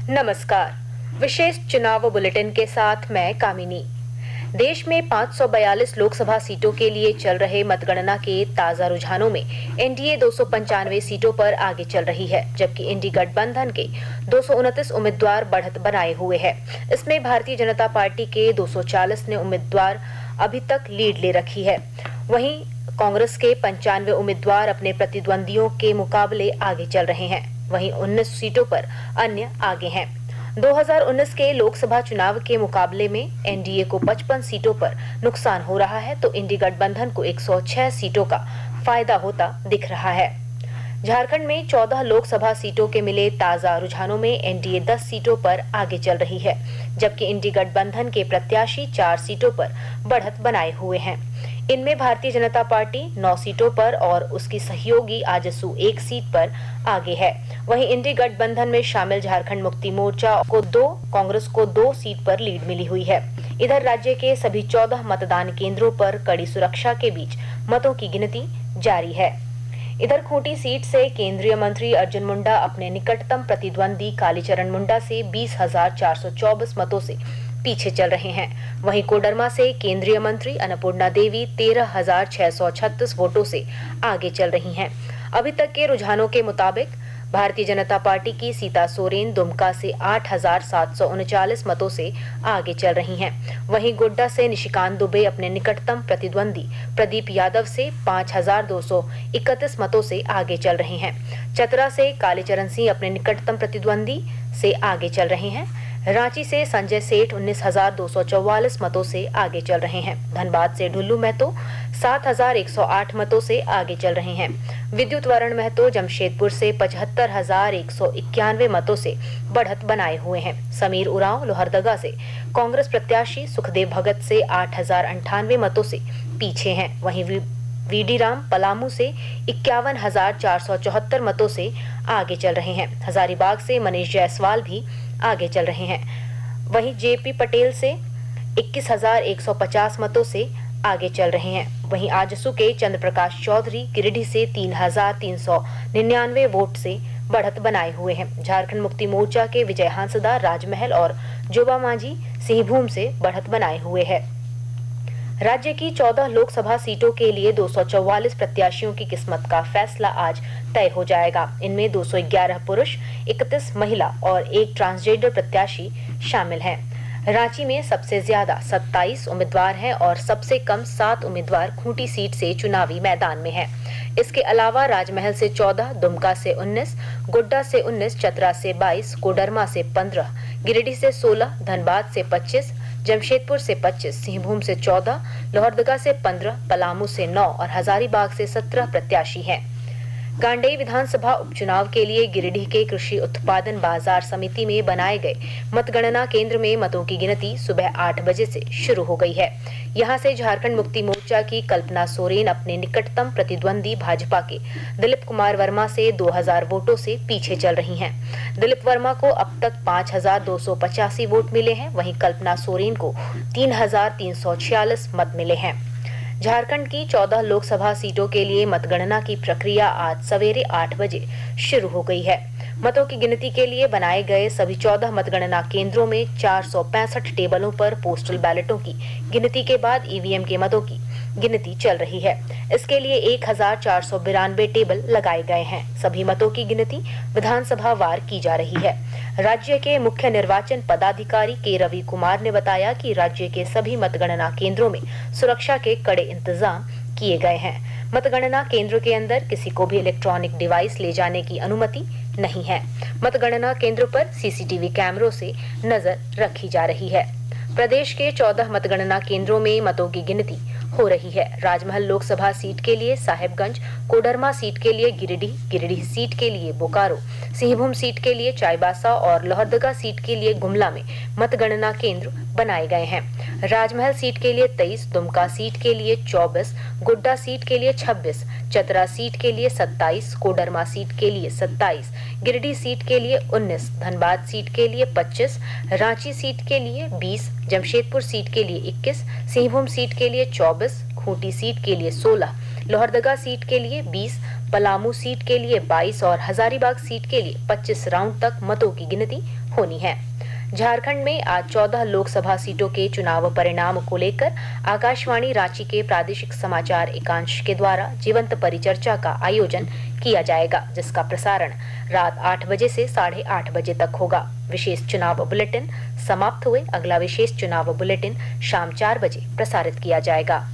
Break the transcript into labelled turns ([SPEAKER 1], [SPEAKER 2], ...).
[SPEAKER 1] नमस्कार। विशेष चुनाव बुलेटिन के साथ मैं कामिनी। देश में 542 लोकसभा सीटों के लिए चल रहे मतगणना के ताजा रुझानों में एनडीए 295 सीटों पर आगे चल रही है, जबकि इंडी गठबंधन के 229 उम्मीदवार बढ़त बनाए हुए हैं। इसमें भारतीय जनता पार्टी के 240 ने उम्मीदवार अभी तक लीड ले रखी है। वहीं कांग्रेस के 95 उम्मीदवार अपने प्रतिद्वंदियों के मुकाबले आगे चल रहे हैं। वहीं 19 सीटों पर अन्य आगे हैं। 2019 के लोकसभा चुनाव के मुकाबले में एनडीए को 55 सीटों पर नुकसान हो रहा है, तो इंडी गठबंधन को 106 सीटों का फायदा होता दिख रहा है। झारखंड में 14 लोकसभा सीटों के मिले ताजा रुझानों में एनडीए 10 सीटों पर आगे चल रही है, जबकि इंडी गठबंधन के प्रत्याशी 4 सीटों पर बढ़त बनाए हुए हैं। इनमें भारतीय जनता पार्टी 9 सीटों पर और उसकी सहयोगी आजसू 1 सीट पर आगे है। वहीं इंडी गठबंधन में शामिल झारखंड मुक्ति मोर्चा को 2, कांग्रेस को 2 सीट पर लीड मिली हुई है। इधर राज्य के सभी 14 मतदान केंद्रों पर कड़ी सुरक्षा के बीच मतों की गिनती जारी है। इधर खूंटी सीट से केंद्रीय मंत्री अर्जुन मुंडा अपने निकटतम प्रतिद्वंदी कालीचरण मुंडा से 20,424 मतों से पीछे चल रहे हैं। वहीं कोडरमा से केंद्रीय मंत्री अन्नपूर्णा देवी 13,636 वोटों से आगे चल रही हैं। अभी तक के रुझानों के मुताबिक भारतीय जनता पार्टी की सीता सोरेन दुमका से 8,739 मतों से आगे चल रही हैं। वहीं गोड्डा से निशिकांत दुबे अपने निकटतम प्रतिद्वंदी प्रदीप यादव से 5,231 मतों से आगे चल रहे हैं। चतरा से कालीचरण सिंह अपने निकटतम प्रतिद्वंदी से आगे चल रहे हैं। रांची से संजय सेठ 19,244 मतों से आगे चल रहे हैं। धनबाद से ढुल्लू महतो 7,108 मतों से आगे चल रहे हैं। विद्युत वरण महतो जमशेदपुर से 75,191 मतों से बढ़त बनाए हुए हैं। समीर उरांव लोहरदगा से कांग्रेस प्रत्याशी सुखदेव भगत से 8,098 मतों से पीछे हैं। वहीं वीडी राम पलामू से 51,474 मतों से आगे चल रहे हैं। हजारीबाग से मनीष जायसवाल भी आगे चल रहे हैं। वहीं जेपी पटेल से 21,150 मतों से आगे चल रहे हैं। वहीं आजसू के चंद्र प्रकाश चौधरी गिरिडीह से 3,399 वोट से बढ़त बनाए हुए हैं। झारखंड मुक्ति मोर्चा के विजय हांसदा राजमहल और जोबा मांझी सिंहभूम से बढ़त बनाए हुए हैं। राज्य की 14 लोकसभा सीटों के लिए 244 प्रत्याशियों की किस्मत का फैसला आज तय हो जाएगा। इनमें 211 पुरुष, 31 महिला और 1 ट्रांसजेंडर प्रत्याशी शामिल हैं। रांची में सबसे ज्यादा 27 उम्मीदवार हैं और सबसे कम 7 उम्मीदवार खूंटी सीट से चुनावी मैदान में हैं। इसके अलावा राजमहल से 14, दुमका से 19, गोड्डा से 19, चतरा से 22, कोडरमा से 15, गिरिडीह से 16, धनबाद से 25, जमशेदपुर से 25, सिंहभूम से 14, लोहरदगा से 15, पलामू से 9 और हजारीबाग से 17 प्रत्याशी हैं। गांडेय विधानसभा उपचुनाव के लिए गिरिडीह के कृषि उत्पादन बाजार समिति में बनाए गए मतगणना केंद्र में मतों की गिनती सुबह 8 बजे से शुरू हो गई है। यहां से झारखंड मुक्ति मोर्चा की कल्पना सोरेन अपने निकटतम प्रतिद्वंदी भाजपा के दिलीप कुमार वर्मा से 2,000 वोटों से पीछे चल रही हैं। दिलीप वर्मा को अब तक 5,285 वोट मिले हैं, वहीं कल्पना सोरेन को 3,346 मत मिले हैं। झारखंड की 14 लोकसभा सीटों के लिए मतगणना की प्रक्रिया आज सवेरे 8 बजे शुरू हो गई है। मतों की गिनती के लिए बनाए गए सभी 14 मतगणना केंद्रों में 465 टेबलों पर पोस्टल बैलेटों की गिनती के बाद ईवीएम के मतों की गिनती चल रही है। इसके लिए 1,492 टेबल लगाए गए हैं। सभी मतों की गिनती विधानसभा वार की जा रही है। राज्य के मुख्य निर्वाचन पदाधिकारी के रवि कुमार ने बताया कि राज्य के सभी मतगणना केंद्रों में सुरक्षा के कड़े इंतजाम किए गए हैं। मतगणना केंद्र के अंदर किसी को भी इलेक्ट्रॉनिक डिवाइस ले जाने की अनुमति नहीं है। मतगणना केंद्र पर सीसीटीवी कैमरों से नजर रखी जा रही है। प्रदेश के 14 मतगणना केंद्रों में मतों की गिनती हो रही है। राजमहल लोकसभा सीट के लिए साहेबगंज, कोडरमा सीट के लिए गिरिडीह, गिरिडीह सीट के लिए बोकारो, सिंहभूम सीट के लिए चाईबासा और लोहरदगा सीट के लिए गुमला में मतगणना केंद्र बनाए गए हैं। राजमहल सीट के लिए 23, दुमका सीट के लिए 24, गोड्डा सीट के लिए 26, चतरा सीट के लिए 27, कोडरमा सीट के लिए 27, गिरिडीह सीट के लिए 19, धनबाद सीट के लिए 25, रांची सीट के लिए 20, जमशेदपुर सीट के लिए 21, सिंहभूम सीट के लिए 24, खूंटी सीट के लिए 16, लोहरदगा सीट के लिए 20, पलामू सीट के लिए 22 और हजारीबाग सीट के लिए 25 राउंड तक मतों की गिनती होनी है। झारखंड में आज 14 लोकसभा सीटों के चुनाव परिणाम को लेकर आकाशवाणी रांची के प्रादेशिक समाचार एकांश के द्वारा जीवंत परिचर्चा का आयोजन किया जाएगा, जिसका प्रसारण रात 8 बजे से 8:30 बजे तक होगा। विशेष चुनाव बुलेटिन समाप्त हुए। अगला विशेष चुनाव बुलेटिन शाम 4 बजे प्रसारित किया जाएगा।